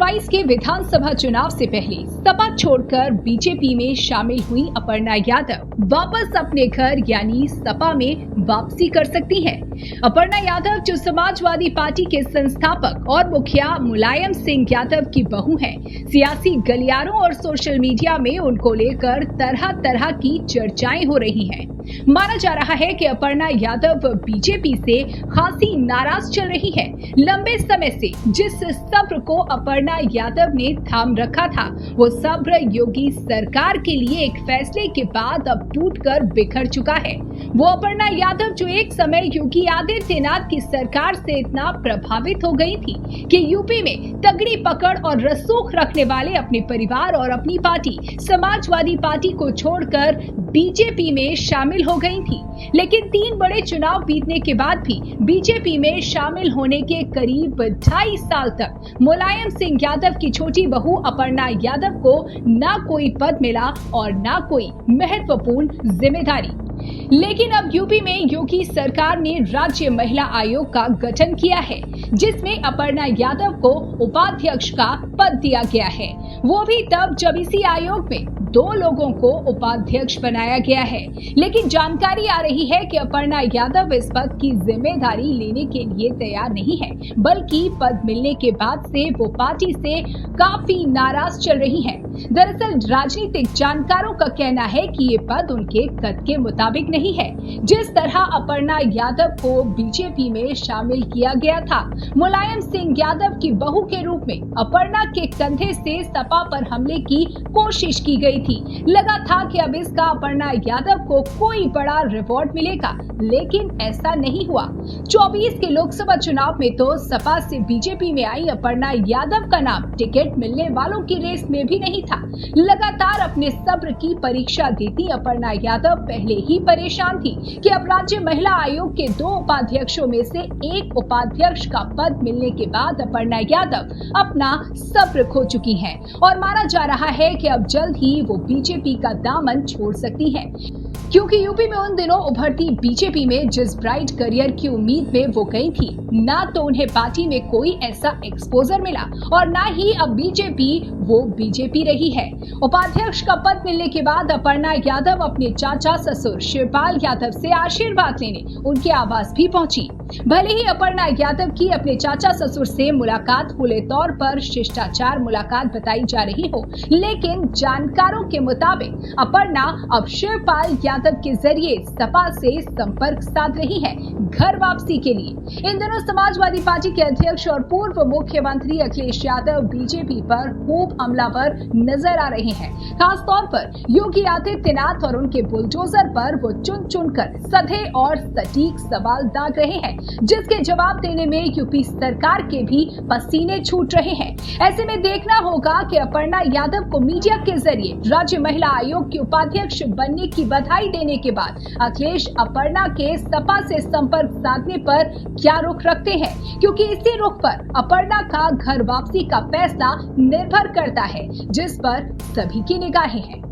2022 के विधानसभा चुनाव से पहले सपा छोड़कर बीजेपी में शामिल हुई अपर्णा यादव वापस अपने घर यानी सपा में वापसी कर सकती हैं। अपर्णा यादव जो समाजवादी पार्टी के संस्थापक और मुखिया मुलायम सिंह यादव की बहू हैं, सियासी गलियारों और सोशल मीडिया में उनको लेकर तरह तरह की चर्चाएं हो रही हैं। माना जा रहा है कि अपर्णा यादव बीजेपी से खासी नाराज चल रही है। लंबे समय से जिस सब्र को अपर्णा यादव ने थाम रखा था, वो सब्र योगी सरकार के लिए एक फैसले के बाद अब टूटकर बिखर चुका है। वो अपर्णा यादव जो एक समय योगी आदित्यनाथ की सरकार से इतना प्रभावित हो गई थी कि यूपी में तगड़ी पकड़ और रसूख रखने वाले अपने परिवार और अपनी पार्टी समाजवादी पार्टी को छोड़कर बीजेपी में शामिल हो गई थी। लेकिन 3 बड़े चुनाव बीतने के बाद भी बीजेपी में शामिल होने के करीब 2.5 साल तक मुलायम सिंह यादव की छोटी बहू अपर्णा यादव को ना कोई पद मिला और ना कोई महत्वपूर्ण जिम्मेदारी। लेकिन अब यूपी में योगी सरकार ने राज्य महिला आयोग का गठन किया है, जिसमें अपर्णा यादव को उपाध्यक्ष का पद दिया गया है। वो भी तब जब इसी आयोग में 2 लोगों को उपाध्यक्ष बनाया गया है। लेकिन जानकारी आ रही है कि अपर्णा यादव इस पद की जिम्मेदारी लेने के लिए तैयार नहीं है, बल्कि पद मिलने के बाद से वो पार्टी से काफी नाराज चल रही हैं। दरअसल राजनीतिक जानकारों का कहना है कि ये पद उनके कद के मुताबिक नहीं है। जिस तरह अपर्णा यादव को बीजेपी में शामिल किया गया था, मुलायम सिंह यादव की बहू के रूप में अपर्णा के कंधे से सपा पर हमले की कोशिश की गई थी। लगा था कि अब इसका अपर्णा यादव को कोई बड़ा रिवॉर्ड मिलेगा, लेकिन ऐसा नहीं हुआ। 24 के लोकसभा चुनाव में तो सपा से बीजेपी में आई अपर्णा यादव का नाम टिकट मिलने वालों की रेस में भी नहीं था। लगातार अपने सब्र की परीक्षा देती अपर्णा यादव पहले ही परेशान थी कि अब राज्य महिला आयोग के 2 उपाध्यक्षों में से एक उपाध्यक्ष का पद मिलने के बाद अपर्णा यादव अपना सब्र खो चुकी हैं और माना जा रहा है कि अब जल्द ही वो बीजेपी का दामन छोड़ सकती हैं। क्योंकि यूपी में उन दिनों उभरती बीजेपी में जिस ब्राइट करियर की उम्मीद में वो गई थी, ना तो उन्हें पार्टी में कोई ऐसा एक्सपोजर मिला और ना ही अब वो बीजेपी रही है। उपाध्यक्ष का पद मिलने के बाद अपर्णा यादव अपने चाचा ससुर शिवपाल यादव से आशीर्वाद लेने उनके आवास भी पहुंची। भले ही अपर्णा यादव की अपने चाचा ससुर से मुलाकात खुले तौर पर शिष्टाचार मुलाकात बताई जा रही हो, लेकिन जानकारों के मुताबिक अपर्णा अब शिवपाल यादव के जरिए सपा से संपर्क साध रही है घर वापसी के लिए। इन दिनों समाजवादी पार्टी के अध्यक्ष और पूर्व मुख्यमंत्री अखिलेश यादव बीजेपी पर खूब हमलावर नजर आ रहे हैं। खास तौर पर योगी आदित्यनाथ और उनके बुलडोजर पर वो चुन चुन कर सधे और सटीक सवाल दाग रहे हैं, जिसके जवाब देने में यूपी सरकार के भी पसीने छूट रहे हैं। ऐसे में देखना होगा कि अपर्णा यादव को मीडिया के जरिए राज्य महिला आयोग के उपाध्यक्ष बनने की बधाई देने के बाद अखिलेश अपर्णा के सपा से संपर्क साधने पर क्या रुख रखते हैं, क्योंकि इसी रुख पर अपर्णा का घर वापसी का फैसला निर्भर करता है, जिस पर सभी की निगाहें हैं।